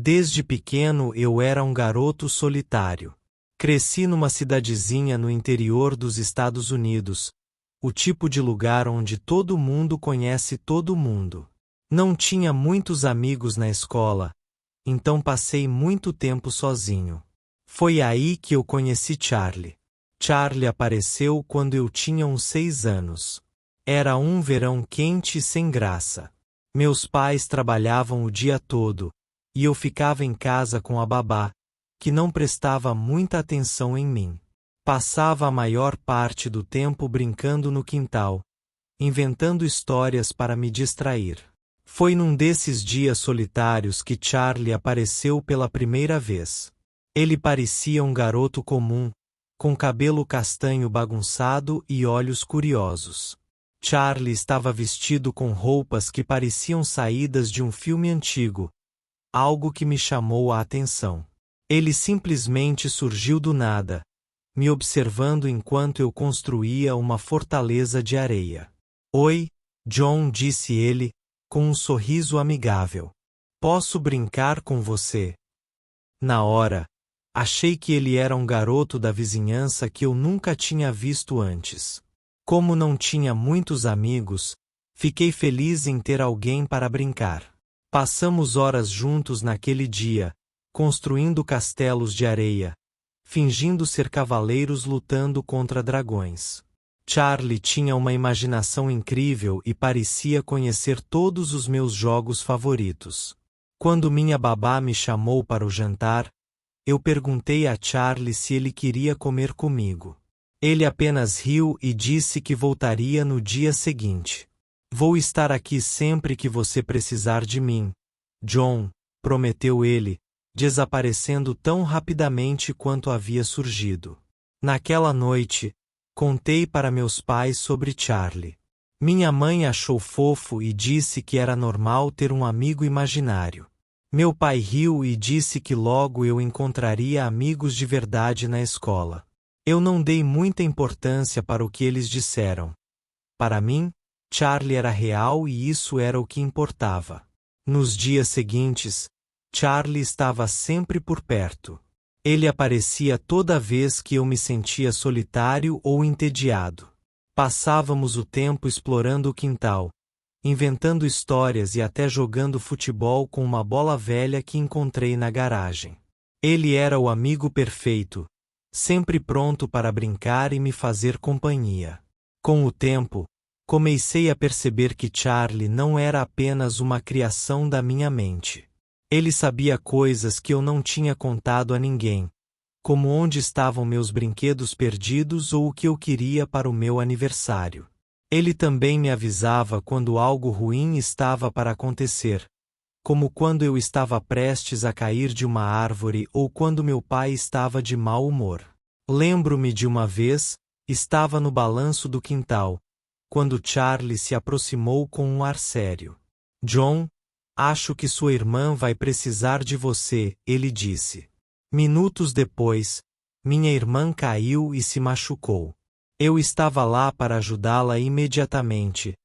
Desde pequeno eu era um garoto solitário. Cresci numa cidadezinha no interior dos Estados Unidos, o tipo de lugar onde todo mundo conhece todo mundo. Não tinha muitos amigos na escola, então passei muito tempo sozinho. Foi aí que eu conheci Charlie. Charlie apareceu quando eu tinha uns 6 anos. Era um verão quente e sem graça. Meus pais trabalhavam o dia todo, e eu ficava em casa com a babá, que não prestava muita atenção em mim. Passava a maior parte do tempo brincando no quintal, inventando histórias para me distrair. Foi num desses dias solitários que Charlie apareceu pela primeira vez. Ele parecia um garoto comum, com cabelo castanho bagunçado e olhos curiosos. Charlie estava vestido com roupas que pareciam saídas de um filme antigo, algo que me chamou a atenção. Ele simplesmente surgiu do nada, me observando enquanto eu construía uma fortaleza de areia. Oi, John, disse ele, com um sorriso amigável. Posso brincar com você? Na hora, achei que ele era um garoto da vizinhança que eu nunca tinha visto antes. Como não tinha muitos amigos, fiquei feliz em ter alguém para brincar. Passamos horas juntos naquele dia, construindo castelos de areia, fingindo ser cavaleiros lutando contra dragões. Charlie tinha uma imaginação incrível e parecia conhecer todos os meus jogos favoritos. Quando minha babá me chamou para o jantar, eu perguntei a Charlie se ele queria comer comigo. Ele apenas riu e disse que voltaria no dia seguinte. Vou estar aqui sempre que você precisar de mim, John, prometeu ele, desaparecendo tão rapidamente quanto havia surgido. Naquela noite, contei para meus pais sobre Charlie. Minha mãe achou fofo e disse que era normal ter um amigo imaginário. Meu pai riu e disse que logo eu encontraria amigos de verdade na escola. Eu não dei muita importância para o que eles disseram. Para mim, Charlie era real e isso era o que importava. Nos dias seguintes, Charlie estava sempre por perto. Ele aparecia toda vez que eu me sentia solitário ou entediado. Passávamos o tempo explorando o quintal, inventando histórias e até jogando futebol com uma bola velha que encontrei na garagem. Ele era o amigo perfeito, sempre pronto para brincar e me fazer companhia. Com o tempo, comecei a perceber que Charlie não era apenas uma criação da minha mente. Ele sabia coisas que eu não tinha contado a ninguém, como onde estavam meus brinquedos perdidos ou o que eu queria para o meu aniversário. Ele também me avisava quando algo ruim estava para acontecer, como quando eu estava prestes a cair de uma árvore ou quando meu pai estava de mau humor. Lembro-me de uma vez, estava no balanço do quintal, quando Charlie se aproximou com um ar sério. John, acho que sua irmã vai precisar de você, ele disse. Minutos depois, minha irmã caiu e se machucou. Eu estava lá para ajudá-la imediatamente,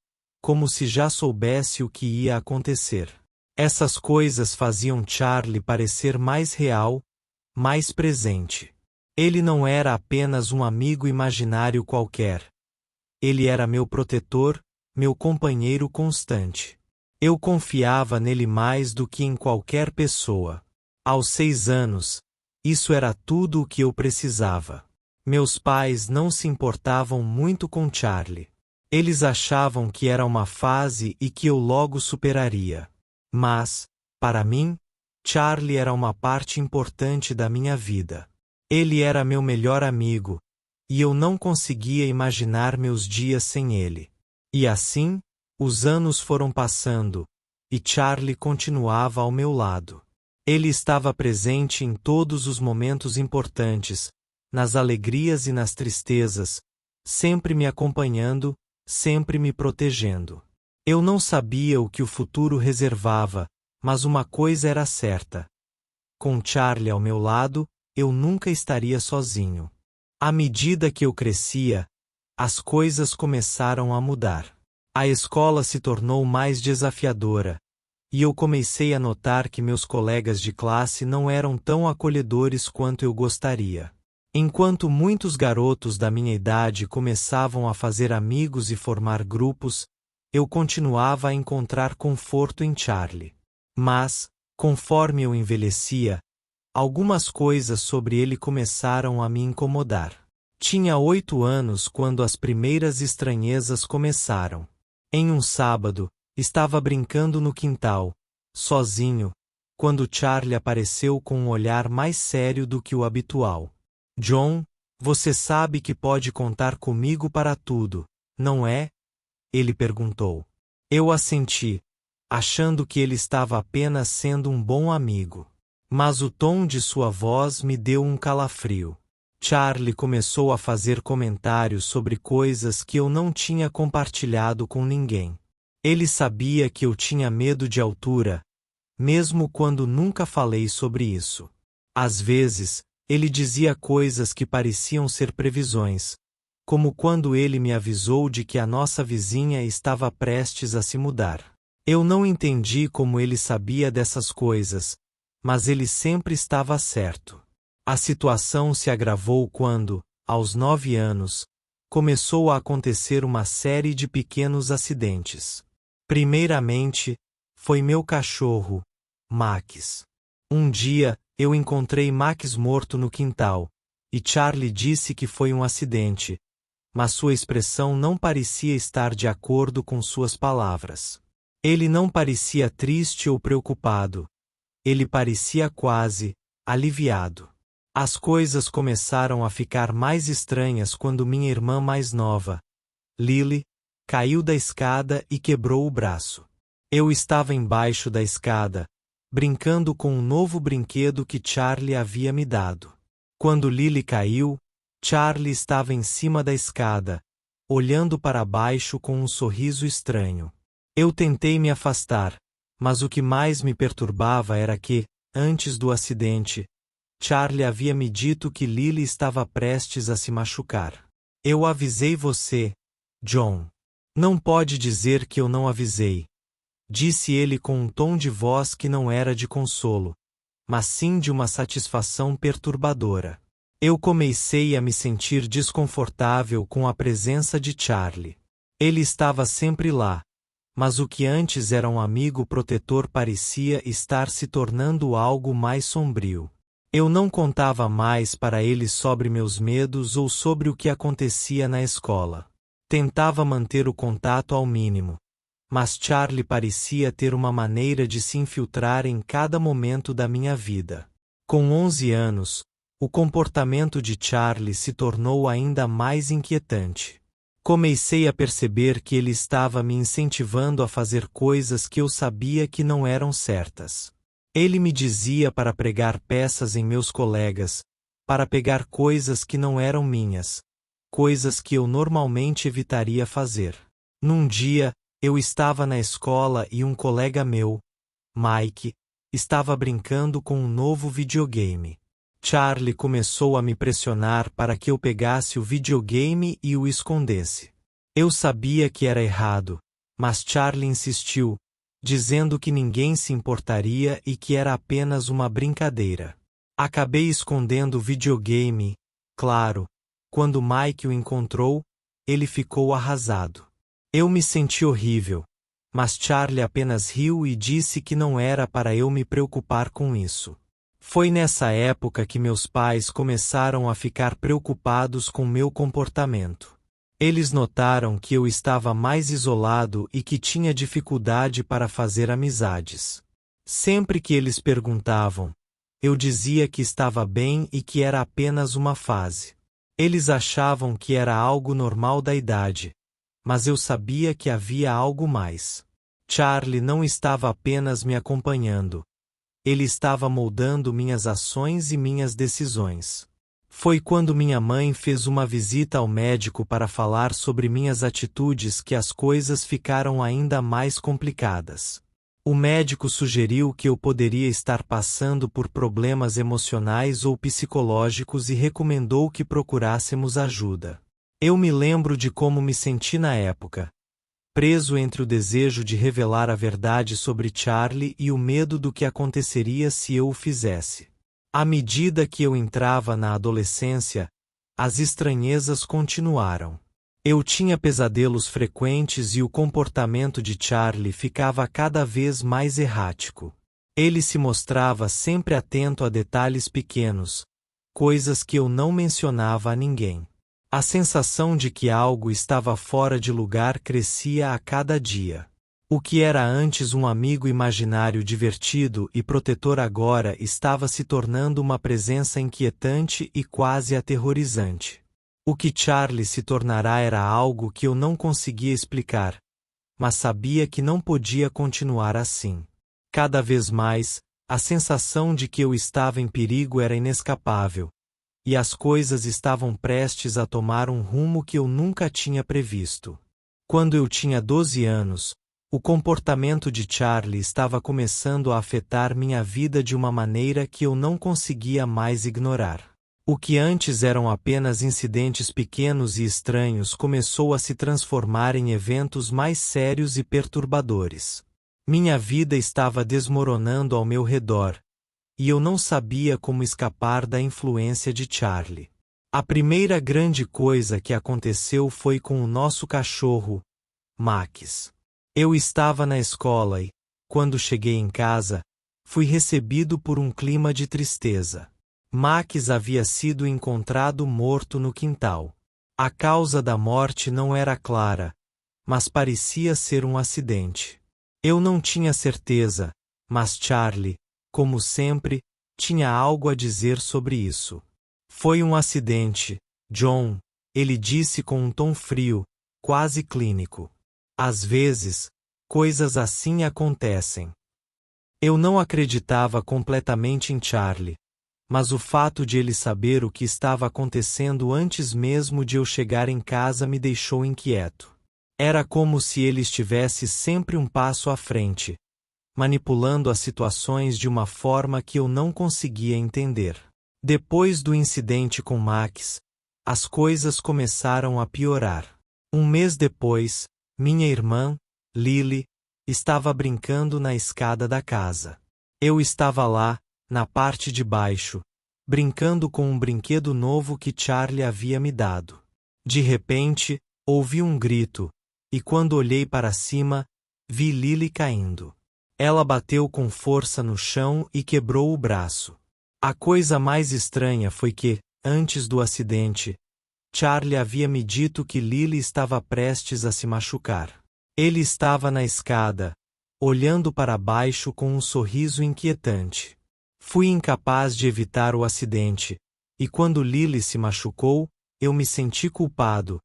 como se já soubesse o que ia acontecer. Essas coisas faziam Charlie parecer mais real, mais presente. Ele não era apenas um amigo imaginário qualquer. Ele era meu protetor, meu companheiro constante. Eu confiava nele mais do que em qualquer pessoa. Aos 6 anos, isso era tudo o que eu precisava. Meus pais não se importavam muito com Charlie. Eles achavam que era uma fase e que eu logo superaria. Mas, para mim, Charlie era uma parte importante da minha vida. Ele era meu melhor amigo, e eu não conseguia imaginar meus dias sem ele. E assim, os anos foram passando, e Charlie continuava ao meu lado. Ele estava presente em todos os momentos importantes, nas alegrias e nas tristezas, sempre me acompanhando, sempre me protegendo. Eu não sabia o que o futuro reservava, mas uma coisa era certa. Com Charlie ao meu lado, eu nunca estaria sozinho. À medida que eu crescia, as coisas começaram a mudar. A escola se tornou mais desafiadora, e eu comecei a notar que meus colegas de classe não eram tão acolhedores quanto eu gostaria. Enquanto muitos garotos da minha idade começavam a fazer amigos e formar grupos, eu continuava a encontrar conforto em Charlie. Mas, conforme eu envelhecia, algumas coisas sobre ele começaram a me incomodar. Tinha 8 anos quando as primeiras estranhezas começaram. Em um sábado, estava brincando no quintal, sozinho, quando Charlie apareceu com um olhar mais sério do que o habitual. John, você sabe que pode contar comigo para tudo, não é? Ele perguntou. Eu assenti, achando que ele estava apenas sendo um bom amigo. Mas o tom de sua voz me deu um calafrio. Charlie começou a fazer comentários sobre coisas que eu não tinha compartilhado com ninguém. Ele sabia que eu tinha medo de altura, mesmo quando nunca falei sobre isso. Às vezes, ele dizia coisas que pareciam ser previsões, como quando ele me avisou de que a nossa vizinha estava prestes a se mudar. Eu não entendi como ele sabia dessas coisas, mas ele sempre estava certo. A situação se agravou quando, aos 9 anos, começou a acontecer uma série de pequenos acidentes. Primeiramente, foi meu cachorro, Max. Um dia, eu encontrei Max morto no quintal, e Charlie disse que foi um acidente, mas sua expressão não parecia estar de acordo com suas palavras. Ele não parecia triste ou preocupado. Ele parecia quase aliviado. As coisas começaram a ficar mais estranhas quando minha irmã mais nova, Lily, caiu da escada e quebrou o braço. Eu estava embaixo da escada, brincando com um novo brinquedo que Charlie havia me dado. Quando Lily caiu, Charlie estava em cima da escada, olhando para baixo com um sorriso estranho. Eu tentei me afastar, mas o que mais me perturbava era que, antes do acidente, Charlie havia me dito que Lily estava prestes a se machucar. Eu avisei você, John. Não pode dizer que eu não avisei, disse ele com um tom de voz que não era de consolo, mas sim de uma satisfação perturbadora. Eu comecei a me sentir desconfortável com a presença de Charlie. Ele estava sempre lá, mas o que antes era um amigo protetor parecia estar se tornando algo mais sombrio. Eu não contava mais para ele sobre meus medos ou sobre o que acontecia na escola. Tentava manter o contato ao mínimo, mas Charlie parecia ter uma maneira de se infiltrar em cada momento da minha vida. Com 11 anos, o comportamento de Charlie se tornou ainda mais inquietante. Comecei a perceber que ele estava me incentivando a fazer coisas que eu sabia que não eram certas. Ele me dizia para pregar peças em meus colegas, para pegar coisas que não eram minhas, coisas que eu normalmente evitaria fazer. Num dia, eu estava na escola e um colega meu, Mike, estava brincando com um novo videogame. Charlie começou a me pressionar para que eu pegasse o videogame e o escondesse. Eu sabia que era errado, mas Charlie insistiu, dizendo que ninguém se importaria e que era apenas uma brincadeira. Acabei escondendo o videogame, claro. Quando Mike o encontrou, ele ficou arrasado. Eu me senti horrível, mas Charlie apenas riu e disse que não era para eu me preocupar com isso. Foi nessa época que meus pais começaram a ficar preocupados com meu comportamento. Eles notaram que eu estava mais isolado e que tinha dificuldade para fazer amizades. Sempre que eles perguntavam, eu dizia que estava bem e que era apenas uma fase. Eles achavam que era algo normal da idade, mas eu sabia que havia algo mais. Charlie não estava apenas me acompanhando. Ele estava moldando minhas ações e minhas decisões. Foi quando minha mãe fez uma visita ao médico para falar sobre minhas atitudes que as coisas ficaram ainda mais complicadas. O médico sugeriu que eu poderia estar passando por problemas emocionais ou psicológicos e recomendou que procurássemos ajuda. Eu me lembro de como me senti na época. preso entre o desejo de revelar a verdade sobre Charlie e o medo do que aconteceria se eu o fizesse. À medida que eu entrava na adolescência, as estranhezas continuaram. Eu tinha pesadelos frequentes e o comportamento de Charlie ficava cada vez mais errático. Ele se mostrava sempre atento a detalhes pequenos, coisas que eu não mencionava a ninguém. A sensação de que algo estava fora de lugar crescia a cada dia. O que era antes um amigo imaginário divertido e protetor agora estava se tornando uma presença inquietante e quase aterrorizante. O que Charlie se tornará era algo que eu não conseguia explicar, mas sabia que não podia continuar assim. Cada vez mais, a sensação de que eu estava em perigo era inescapável, e as coisas estavam prestes a tomar um rumo que eu nunca tinha previsto. Quando eu tinha 12 anos, o comportamento de Charlie estava começando a afetar minha vida de uma maneira que eu não conseguia mais ignorar. O que antes eram apenas incidentes pequenos e estranhos começou a se transformar em eventos mais sérios e perturbadores. Minha vida estava desmoronando ao meu redor, e eu não sabia como escapar da influência de Charlie. A primeira grande coisa que aconteceu foi com o nosso cachorro, Max. Eu estava na escola e, quando cheguei em casa, fui recebido por um clima de tristeza. Max havia sido encontrado morto no quintal. A causa da morte não era clara, mas parecia ser um acidente. Eu não tinha certeza, mas Charlie, como sempre, tinha algo a dizer sobre isso. Foi um acidente, John, ele disse com um tom frio, quase clínico. Às vezes, coisas assim acontecem. Eu não acreditava completamente em Charlie, mas o fato de ele saber o que estava acontecendo antes mesmo de eu chegar em casa me deixou inquieto. Era como se ele estivesse sempre um passo à frente, manipulando as situações de uma forma que eu não conseguia entender. Depois do incidente com Max, as coisas começaram a piorar. Um mês depois, minha irmã, Lily, estava brincando na escada da casa. Eu estava lá, na parte de baixo, brincando com um brinquedo novo que Charlie havia me dado. De repente, ouvi um grito, e quando olhei para cima, vi Lily caindo. Ela bateu com força no chão e quebrou o braço. A coisa mais estranha foi que, antes do acidente, Charlie havia me dito que Lily estava prestes a se machucar. Ele estava na escada, olhando para baixo com um sorriso inquietante. Fui incapaz de evitar o acidente, e quando Lily se machucou, eu me senti culpado,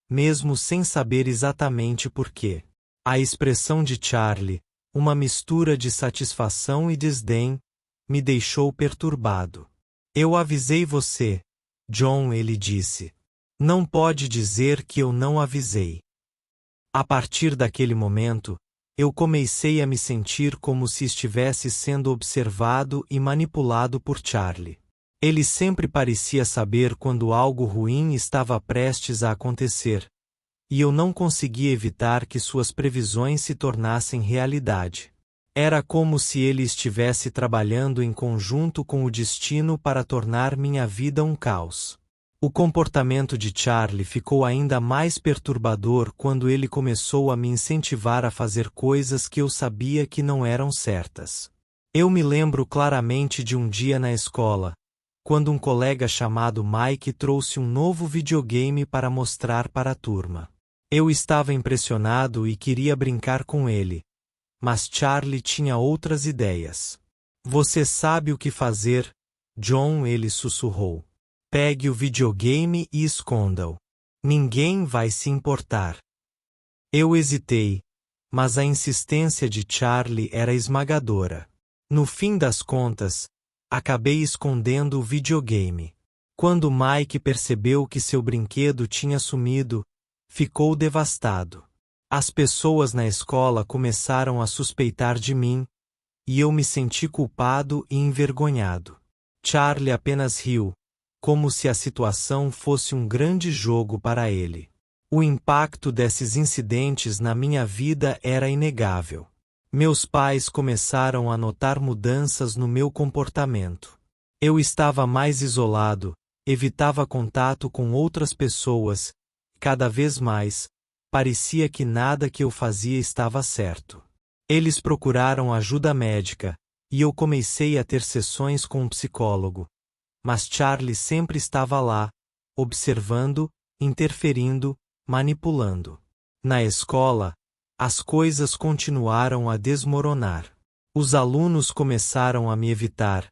mesmo sem saber exatamente por quê. A expressão de Charlie, uma mistura de satisfação e desdém, me deixou perturbado. Eu avisei você, John, ele disse. Não pode dizer que eu não avisei. A partir daquele momento, eu comecei a me sentir como se estivesse sendo observado e manipulado por Charlie. Ele sempre parecia saber quando algo ruim estava prestes a acontecer, e eu não conseguia evitar que suas previsões se tornassem realidade. Era como se ele estivesse trabalhando em conjunto com o destino para tornar minha vida um caos. O comportamento de Charlie ficou ainda mais perturbador quando ele começou a me incentivar a fazer coisas que eu sabia que não eram certas. Eu me lembro claramente de um dia na escola, quando um colega chamado Mike trouxe um novo videogame para mostrar para a turma. Eu estava impressionado e queria brincar com ele, mas Charlie tinha outras ideias. Você sabe o que fazer, John, ele sussurrou. Pegue o videogame e esconda-o. Ninguém vai se importar. Eu hesitei, mas a insistência de Charlie era esmagadora. No fim das contas, acabei escondendo o videogame. Quando Mike percebeu que seu brinquedo tinha sumido, ficou devastado. As pessoas na escola começaram a suspeitar de mim, e eu me senti culpado e envergonhado. Charlie apenas riu, como se a situação fosse um grande jogo para ele. O impacto desses incidentes na minha vida era inegável. Meus pais começaram a notar mudanças no meu comportamento. Eu estava mais isolado, evitava contato com outras pessoas, e cada vez mais, parecia que nada que eu fazia estava certo. Eles procuraram ajuda médica, e eu comecei a ter sessões com um psicólogo. Mas Charlie sempre estava lá, observando, interferindo, manipulando. Na escola, as coisas continuaram a desmoronar. Os alunos começaram a me evitar,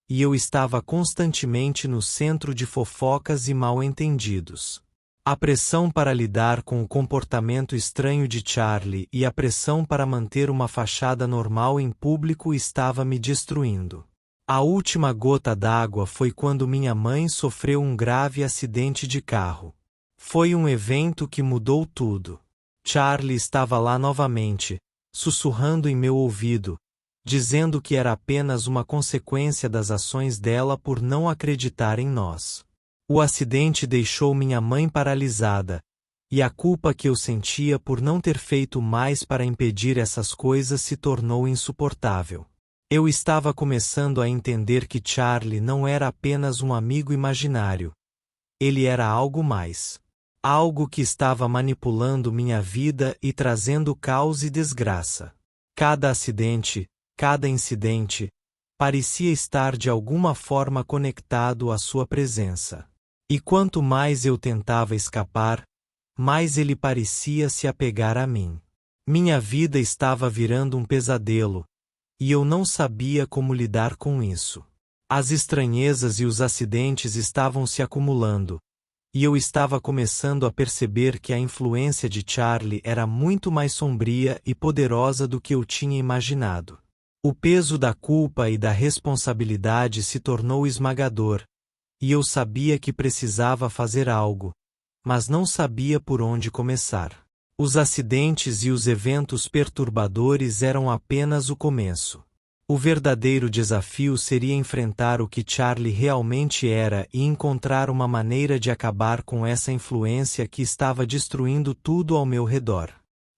e eu estava constantemente no centro de fofocas e mal-entendidos. A pressão para lidar com o comportamento estranho de Charlie e a pressão para manter uma fachada normal em público estava me destruindo. A última gota d'água foi quando minha mãe sofreu um grave acidente de carro. Foi um evento que mudou tudo. Charlie estava lá novamente, sussurrando em meu ouvido, dizendo que era apenas uma consequência das ações dela por não acreditar em nós. O acidente deixou minha mãe paralisada, e a culpa que eu sentia por não ter feito mais para impedir essas coisas se tornou insuportável. Eu estava começando a entender que Charlie não era apenas um amigo imaginário. Ele era algo mais. Algo que estava manipulando minha vida e trazendo caos e desgraça. Cada acidente, cada incidente, parecia estar de alguma forma conectado à sua presença. E quanto mais eu tentava escapar, mais ele parecia se apegar a mim. Minha vida estava virando um pesadelo, e eu não sabia como lidar com isso. As estranhezas e os acidentes estavam se acumulando, e eu estava começando a perceber que a influência de Charlie era muito mais sombria e poderosa do que eu tinha imaginado. O peso da culpa e da responsabilidade se tornou esmagador, e eu sabia que precisava fazer algo, mas não sabia por onde começar. Os acidentes e os eventos perturbadores eram apenas o começo. O verdadeiro desafio seria enfrentar o que Charlie realmente era e encontrar uma maneira de acabar com essa influência que estava destruindo tudo ao meu redor.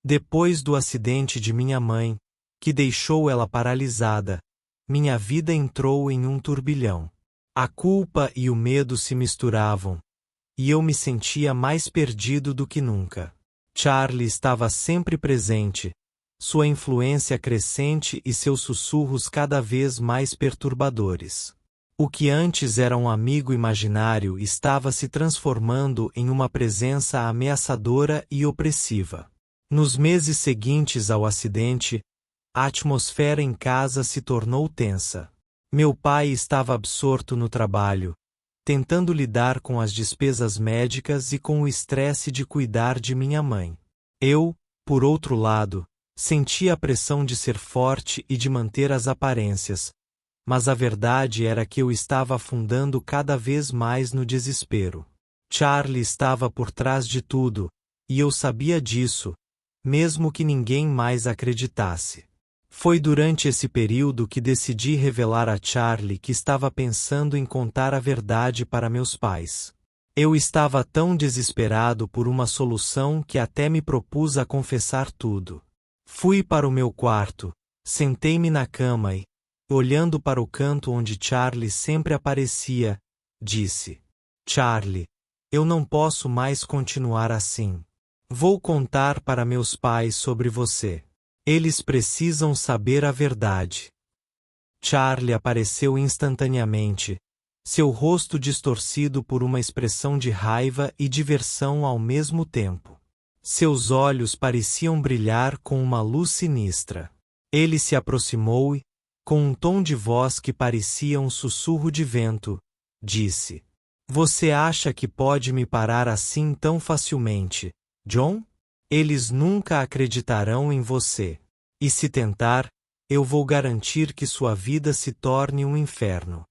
Depois do acidente de minha mãe, que deixou ela paralisada, minha vida entrou em um turbilhão. A culpa e o medo se misturavam, e eu me sentia mais perdido do que nunca. Charlie estava sempre presente, sua influência crescente e seus sussurros cada vez mais perturbadores. O que antes era um amigo imaginário estava se transformando em uma presença ameaçadora e opressiva. Nos meses seguintes ao acidente, a atmosfera em casa se tornou tensa. Meu pai estava absorto no trabalho, tentando lidar com as despesas médicas e com o estresse de cuidar de minha mãe. Eu, por outro lado, sentia a pressão de ser forte e de manter as aparências, mas a verdade era que eu estava afundando cada vez mais no desespero. Charlie estava por trás de tudo, e eu sabia disso, mesmo que ninguém mais acreditasse. Foi durante esse período que decidi revelar a Charlie que estava pensando em contar a verdade para meus pais. Eu estava tão desesperado por uma solução que até me propus a confessar tudo. Fui para o meu quarto, sentei-me na cama e, olhando para o canto onde Charlie sempre aparecia, disse: Charlie, eu não posso mais continuar assim. Vou contar para meus pais sobre você. Eles precisam saber a verdade. Charlie apareceu instantaneamente, seu rosto distorcido por uma expressão de raiva e diversão ao mesmo tempo. Seus olhos pareciam brilhar com uma luz sinistra. Ele se aproximou e, com um tom de voz que parecia um sussurro de vento, disse: Você acha que pode me parar assim tão facilmente, John? Eles nunca acreditarão em você. E se tentar, eu vou garantir que sua vida se torne um inferno.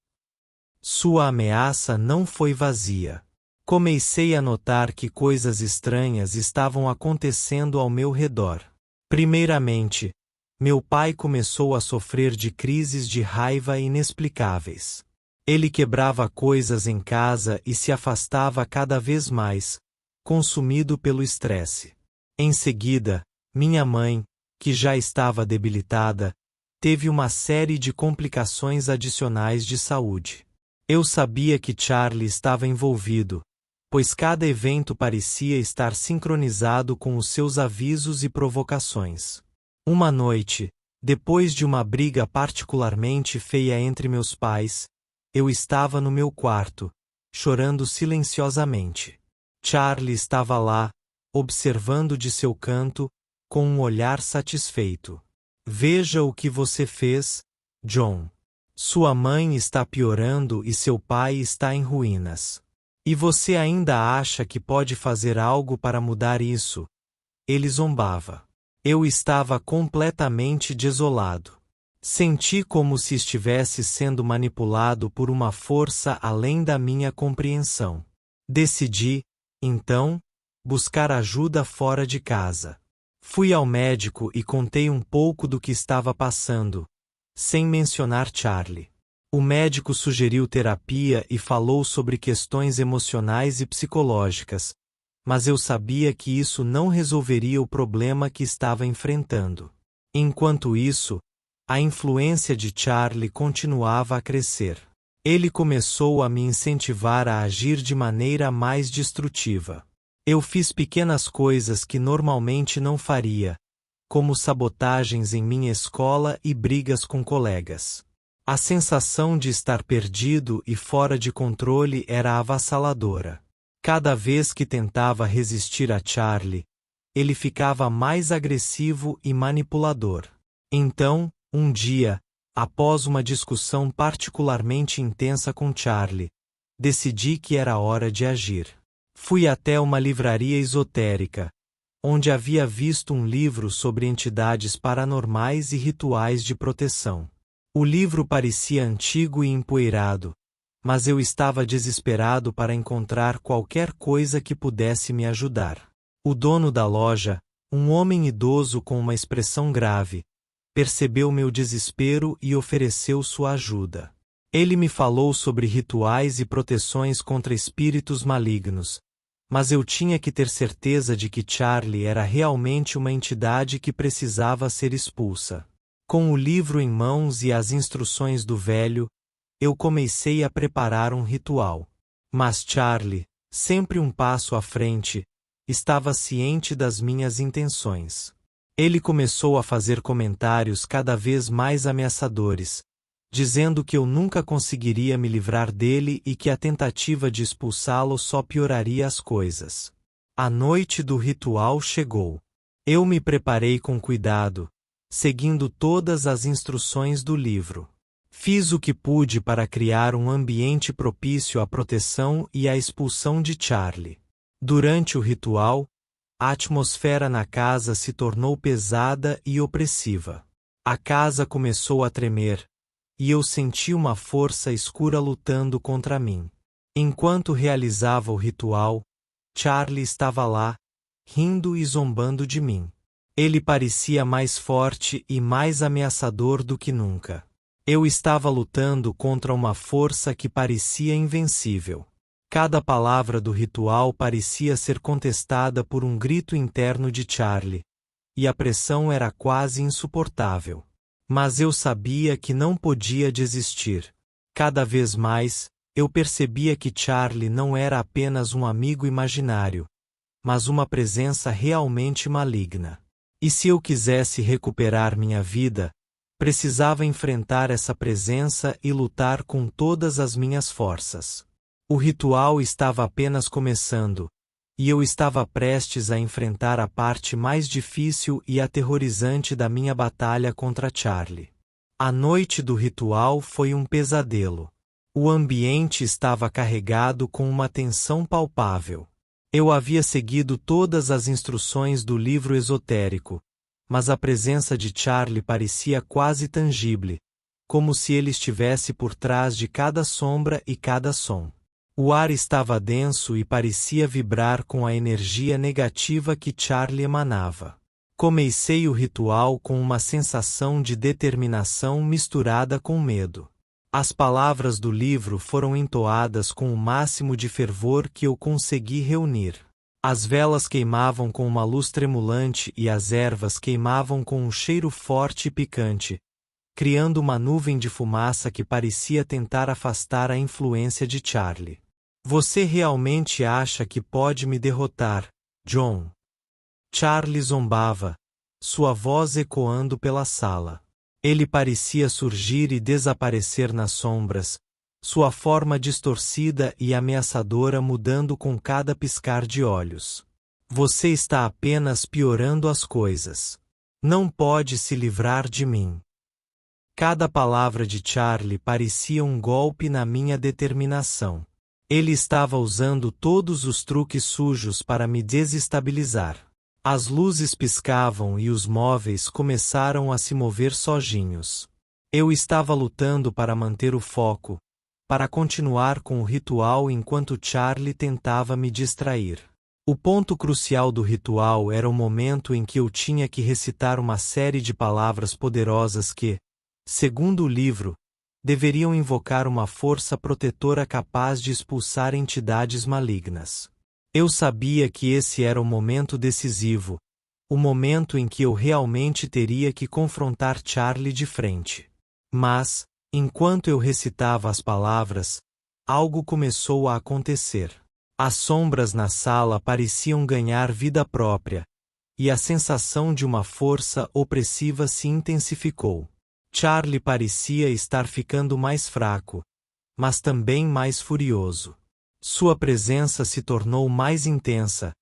Sua ameaça não foi vazia. Comecei a notar que coisas estranhas estavam acontecendo ao meu redor. Primeiramente, meu pai começou a sofrer de crises de raiva inexplicáveis. Ele quebrava coisas em casa e se afastava cada vez mais, consumido pelo estresse. Em seguida, minha mãe, que já estava debilitada, teve uma série de complicações adicionais de saúde. Eu sabia que Charlie estava envolvido, pois cada evento parecia estar sincronizado com os seus avisos e provocações. Uma noite, depois de uma briga particularmente feia entre meus pais, eu estava no meu quarto, chorando silenciosamente. Charlie estava lá, observando de seu canto, com um olhar satisfeito. Veja o que você fez, John. Sua mãe está piorando e seu pai está em ruínas. E você ainda acha que pode fazer algo para mudar isso? Ele zombava. Eu estava completamente desolado. Senti como se estivesse sendo manipulado por uma força além da minha compreensão. Decidi, então, buscar ajuda fora de casa. Fui ao médico e contei um pouco do que estava passando, sem mencionar Charlie. O médico sugeriu terapia e falou sobre questões emocionais e psicológicas, mas eu sabia que isso não resolveria o problema que estava enfrentando. Enquanto isso, a influência de Charlie continuava a crescer. Ele começou a me incentivar a agir de maneira mais destrutiva. Eu fiz pequenas coisas que normalmente não faria, como sabotagens em minha escola e brigas com colegas. A sensação de estar perdido e fora de controle era avassaladora. Cada vez que tentava resistir a Charlie, ele ficava mais agressivo e manipulador. Então, um dia, após uma discussão particularmente intensa com Charlie, decidi que era hora de agir. Fui até uma livraria esotérica, onde havia visto um livro sobre entidades paranormais e rituais de proteção. O livro parecia antigo e empoeirado, mas eu estava desesperado para encontrar qualquer coisa que pudesse me ajudar. O dono da loja, um homem idoso com uma expressão grave, percebeu meu desespero e ofereceu sua ajuda. Ele me falou sobre rituais e proteções contra espíritos malignos, mas eu tinha que ter certeza de que Charlie era realmente uma entidade que precisava ser expulsa. Com o livro em mãos e as instruções do velho, eu comecei a preparar um ritual. Mas Charlie, sempre um passo à frente, estava ciente das minhas intenções. Ele começou a fazer comentários cada vez mais ameaçadores, dizendo que eu nunca conseguiria me livrar dele e que a tentativa de expulsá-lo só pioraria as coisas. A noite do ritual chegou. Eu me preparei com cuidado, seguindo todas as instruções do livro. Fiz o que pude para criar um ambiente propício à proteção e à expulsão de Charlie. Durante o ritual, a atmosfera na casa se tornou pesada e opressiva. A casa começou a tremer, e eu senti uma força escura lutando contra mim. Enquanto realizava o ritual, Charlie estava lá, rindo e zombando de mim. Ele parecia mais forte e mais ameaçador do que nunca. Eu estava lutando contra uma força que parecia invencível. Cada palavra do ritual parecia ser contestada por um grito interno de Charlie, e a pressão era quase insuportável. Mas eu sabia que não podia desistir. Cada vez mais, eu percebia que Charlie não era apenas um amigo imaginário, mas uma presença realmente maligna. E se eu quisesse recuperar minha vida, precisava enfrentar essa presença e lutar com todas as minhas forças. O ritual estava apenas começando, e eu estava prestes a enfrentar a parte mais difícil e aterrorizante da minha batalha contra Charlie. A noite do ritual foi um pesadelo. O ambiente estava carregado com uma tensão palpável. Eu havia seguido todas as instruções do livro esotérico, mas a presença de Charlie parecia quase tangível, como se ele estivesse por trás de cada sombra e cada som. O ar estava denso e parecia vibrar com a energia negativa que Charlie emanava. Comecei o ritual com uma sensação de determinação misturada com medo. As palavras do livro foram entoadas com o máximo de fervor que eu consegui reunir. As velas queimavam com uma luz tremulante e as ervas queimavam com um cheiro forte e picante, criando uma nuvem de fumaça que parecia tentar afastar a influência de Charlie. Você realmente acha que pode me derrotar, John? Charlie zombava, sua voz ecoando pela sala. Ele parecia surgir e desaparecer nas sombras, sua forma distorcida e ameaçadora mudando com cada piscar de olhos. Você está apenas piorando as coisas. Não pode se livrar de mim. Cada palavra de Charlie parecia um golpe na minha determinação. Ele estava usando todos os truques sujos para me desestabilizar. As luzes piscavam e os móveis começaram a se mover sozinhos. Eu estava lutando para manter o foco, para continuar com o ritual enquanto Charlie tentava me distrair. O ponto crucial do ritual era o momento em que eu tinha que recitar uma série de palavras poderosas que, segundo o livro, deveriam invocar uma força protetora capaz de expulsar entidades malignas. Eu sabia que esse era o momento decisivo, o momento em que eu realmente teria que confrontar Charlie de frente. Mas, enquanto eu recitava as palavras, algo começou a acontecer. As sombras na sala pareciam ganhar vida própria, e a sensação de uma força opressiva se intensificou. Charlie parecia estar ficando mais fraco, mas também mais furioso. Sua presença se tornou mais intensa,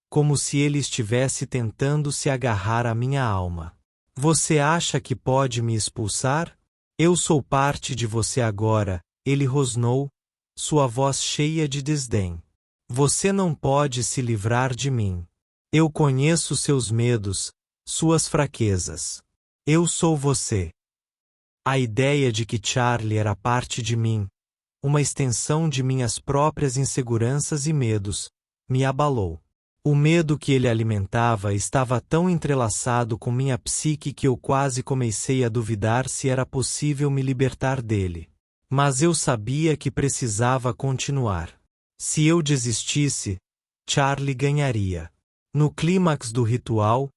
como se ele estivesse tentando se agarrar à minha alma. Você acha que pode me expulsar? Eu sou parte de você agora, ele rosnou, sua voz cheia de desdém. Você não pode se livrar de mim. Eu conheço seus medos, suas fraquezas. Eu sou você. A ideia de que Charlie era parte de mim, uma extensão de minhas próprias inseguranças e medos, me abalou. O medo que ele alimentava estava tão entrelaçado com minha psique que eu quase comecei a duvidar se era possível me libertar dele. Mas eu sabia que precisava continuar. Se eu desistisse, Charlie ganharia. No clímax do ritual,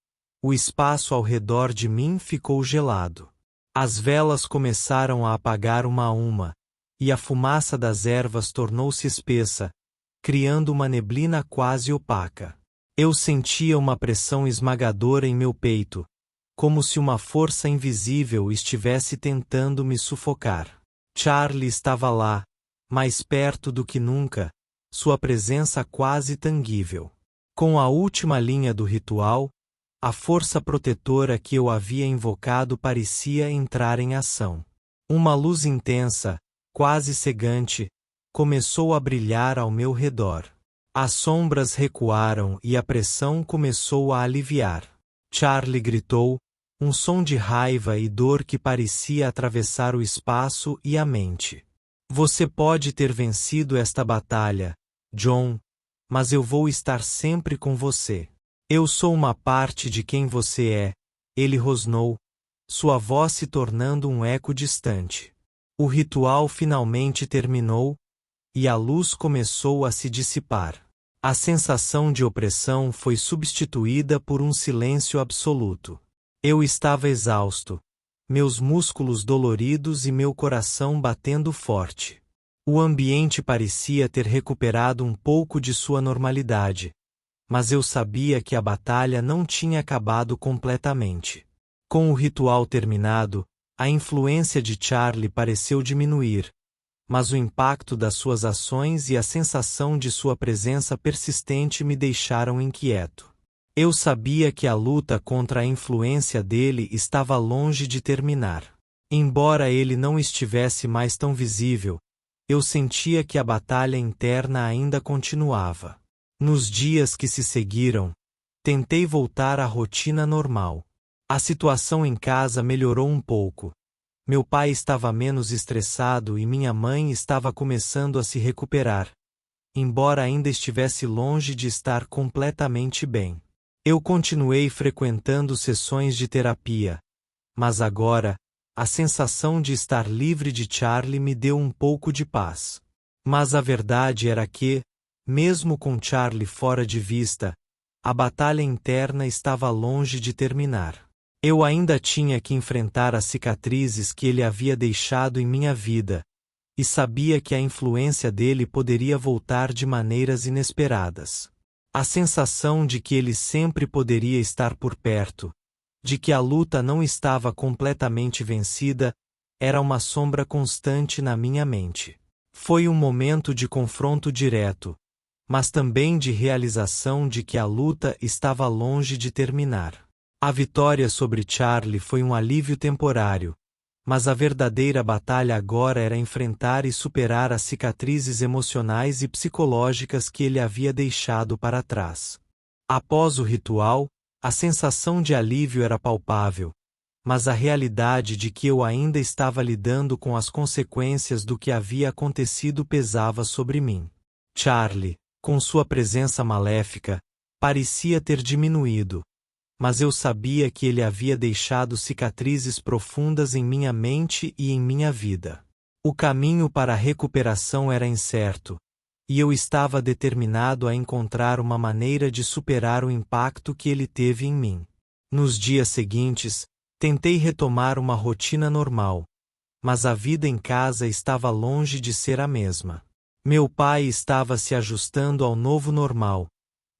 o espaço ao redor de mim ficou gelado. As velas começaram a apagar uma a uma, e a fumaça das ervas tornou-se espessa, criando uma neblina quase opaca. Eu sentia uma pressão esmagadora em meu peito, como se uma força invisível estivesse tentando me sufocar. Charlie estava lá, mais perto do que nunca, sua presença quase tangível. Com a última linha do ritual, a força protetora que eu havia invocado parecia entrar em ação. Uma luz intensa, quase cegante, começou a brilhar ao meu redor. As sombras recuaram e a pressão começou a aliviar. Charlie gritou, um som de raiva e dor que parecia atravessar o espaço e a mente. Você pode ter vencido esta batalha, John, mas eu vou estar sempre com você. Eu sou uma parte de quem você é, ele rosnou, sua voz se tornando um eco distante. O ritual finalmente terminou, e a luz começou a se dissipar. A sensação de opressão foi substituída por um silêncio absoluto. Eu estava exausto, meus músculos doloridos e meu coração batendo forte. O ambiente parecia ter recuperado um pouco de sua normalidade, mas eu sabia que a batalha não tinha acabado completamente. Com o ritual terminado, a influência de Charlie pareceu diminuir, mas o impacto das suas ações e a sensação de sua presença persistente me deixaram inquieto. Eu sabia que a luta contra a influência dele estava longe de terminar. Embora ele não estivesse mais tão visível, eu sentia que a batalha interna ainda continuava. Nos dias que se seguiram, tentei voltar à rotina normal. A situação em casa melhorou um pouco. Meu pai estava menos estressado e minha mãe estava começando a se recuperar, embora ainda estivesse longe de estar completamente bem. Eu continuei frequentando sessões de terapia, mas agora, a sensação de estar livre de Charlie me deu um pouco de paz. Mas a verdade era que, Mesmo com Charlie fora de vista, a batalha interna estava longe de terminar. Eu ainda tinha que enfrentar as cicatrizes que ele havia deixado em minha vida, e sabia que a influência dele poderia voltar de maneiras inesperadas. A sensação de que ele sempre poderia estar por perto, de que a luta não estava completamente vencida, era uma sombra constante na minha mente. Foi um momento de confronto direto, mas também de realização de que a luta estava longe de terminar. A vitória sobre Charlie foi um alívio temporário, mas a verdadeira batalha agora era enfrentar e superar as cicatrizes emocionais e psicológicas que ele havia deixado para trás. Após o ritual, a sensação de alívio era palpável, mas a realidade de que eu ainda estava lidando com as consequências do que havia acontecido pesava sobre mim. Charlie, com sua presença maléfica, parecia ter diminuído, mas eu sabia que ele havia deixado cicatrizes profundas em minha mente e em minha vida. O caminho para a recuperação era incerto, e eu estava determinado a encontrar uma maneira de superar o impacto que ele teve em mim. Nos dias seguintes, tentei retomar uma rotina normal, mas a vida em casa estava longe de ser a mesma. Meu pai estava se ajustando ao novo normal,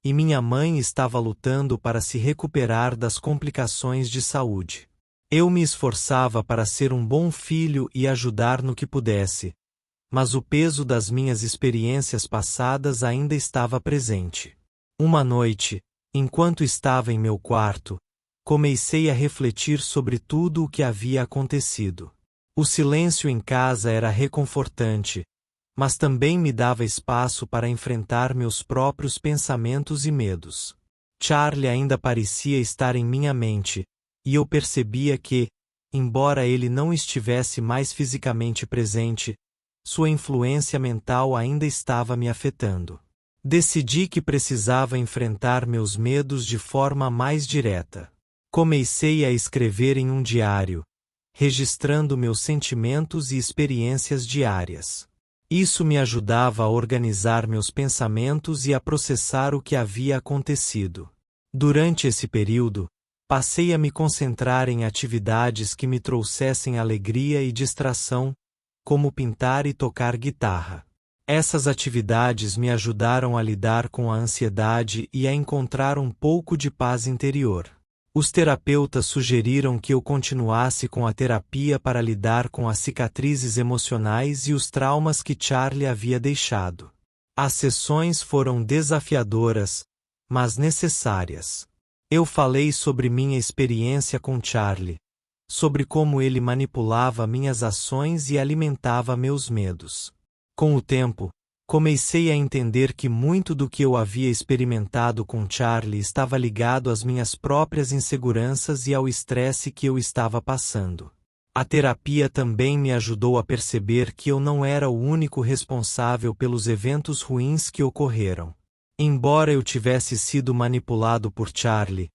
e minha mãe estava lutando para se recuperar das complicações de saúde. Eu me esforçava para ser um bom filho e ajudar no que pudesse, mas o peso das minhas experiências passadas ainda estava presente. Uma noite, enquanto estava em meu quarto, comecei a refletir sobre tudo o que havia acontecido. O silêncio em casa era reconfortante, mas também me dava espaço para enfrentar meus próprios pensamentos e medos. Charlie ainda parecia estar em minha mente, e eu percebia que, embora ele não estivesse mais fisicamente presente, sua influência mental ainda estava me afetando. Decidi que precisava enfrentar meus medos de forma mais direta. Comecei a escrever em um diário, registrando meus sentimentos e experiências diárias. Isso me ajudava a organizar meus pensamentos e a processar o que havia acontecido. Durante esse período, passei a me concentrar em atividades que me trouxessem alegria e distração, como pintar e tocar guitarra. Essas atividades me ajudaram a lidar com a ansiedade e a encontrar um pouco de paz interior. Os terapeutas sugeriram que eu continuasse com a terapia para lidar com as cicatrizes emocionais e os traumas que Charlie havia deixado. As sessões foram desafiadoras, mas necessárias. Eu falei sobre minha experiência com Charlie, sobre como ele manipulava minhas ações e alimentava meus medos. Com o tempo, comecei a entender que muito do que eu havia experimentado com Charlie estava ligado às minhas próprias inseguranças e ao estresse que eu estava passando. A terapia também me ajudou a perceber que eu não era o único responsável pelos eventos ruins que ocorreram. Embora eu tivesse sido manipulado por Charlie,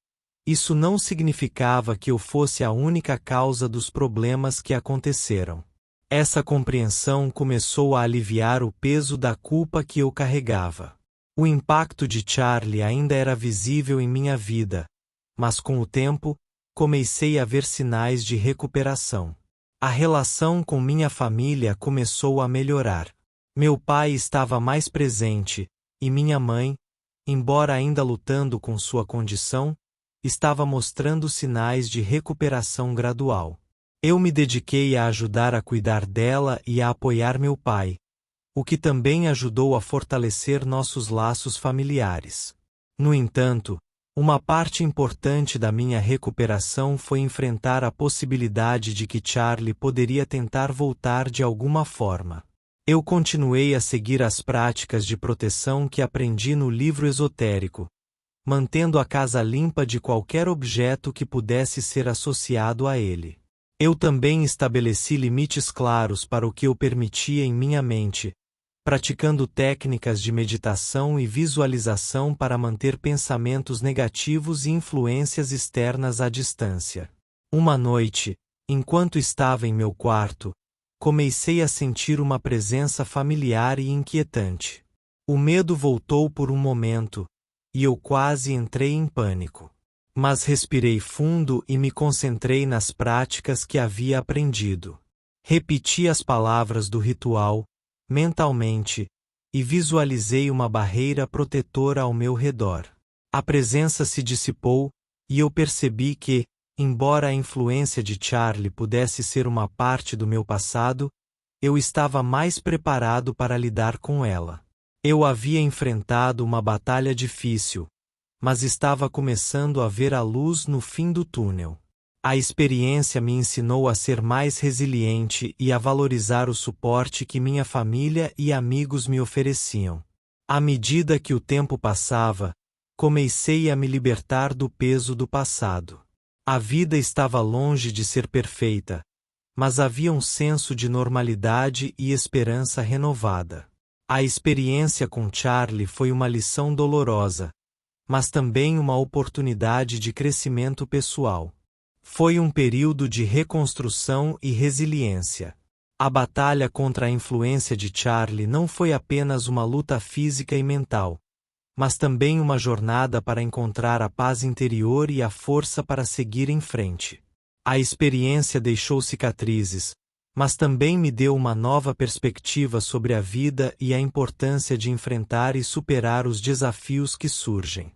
isso não significava que eu fosse a única causa dos problemas que aconteceram. Essa compreensão começou a aliviar o peso da culpa que eu carregava. O impacto de Charlie ainda era visível em minha vida, mas com o tempo, comecei a ver sinais de recuperação. A relação com minha família começou a melhorar. Meu pai estava mais presente, e minha mãe, embora ainda lutando com sua condição, estava mostrando sinais de recuperação gradual. Eu me dediquei a ajudar a cuidar dela e a apoiar meu pai, o que também ajudou a fortalecer nossos laços familiares. No entanto, uma parte importante da minha recuperação foi enfrentar a possibilidade de que Charlie poderia tentar voltar de alguma forma. Eu continuei a seguir as práticas de proteção que aprendi no livro esotérico, mantendo a casa limpa de qualquer objeto que pudesse ser associado a ele. Eu também estabeleci limites claros para o que eu permitia em minha mente, praticando técnicas de meditação e visualização para manter pensamentos negativos e influências externas à distância. Uma noite, enquanto estava em meu quarto, comecei a sentir uma presença familiar e inquietante. O medo voltou por um momento, e eu quase entrei em pânico. Mas respirei fundo e me concentrei nas práticas que havia aprendido. Repeti as palavras do ritual, mentalmente, e visualizei uma barreira protetora ao meu redor. A presença se dissipou, e eu percebi que, embora a influência de Charlie pudesse ser uma parte do meu passado, eu estava mais preparado para lidar com ela. Eu havia enfrentado uma batalha difícil, mas estava começando a ver a luz no fim do túnel. A experiência me ensinou a ser mais resiliente e a valorizar o suporte que minha família e amigos me ofereciam. À medida que o tempo passava, comecei a me libertar do peso do passado. A vida estava longe de ser perfeita, mas havia um senso de normalidade e esperança renovada. A experiência com Charlie foi uma lição dolorosa, mas também uma oportunidade de crescimento pessoal. Foi um período de reconstrução e resiliência. A batalha contra a influência de Charlie não foi apenas uma luta física e mental, mas também uma jornada para encontrar a paz interior e a força para seguir em frente. A experiência deixou cicatrizes, mas também me deu uma nova perspectiva sobre a vida e a importância de enfrentar e superar os desafios que surgem.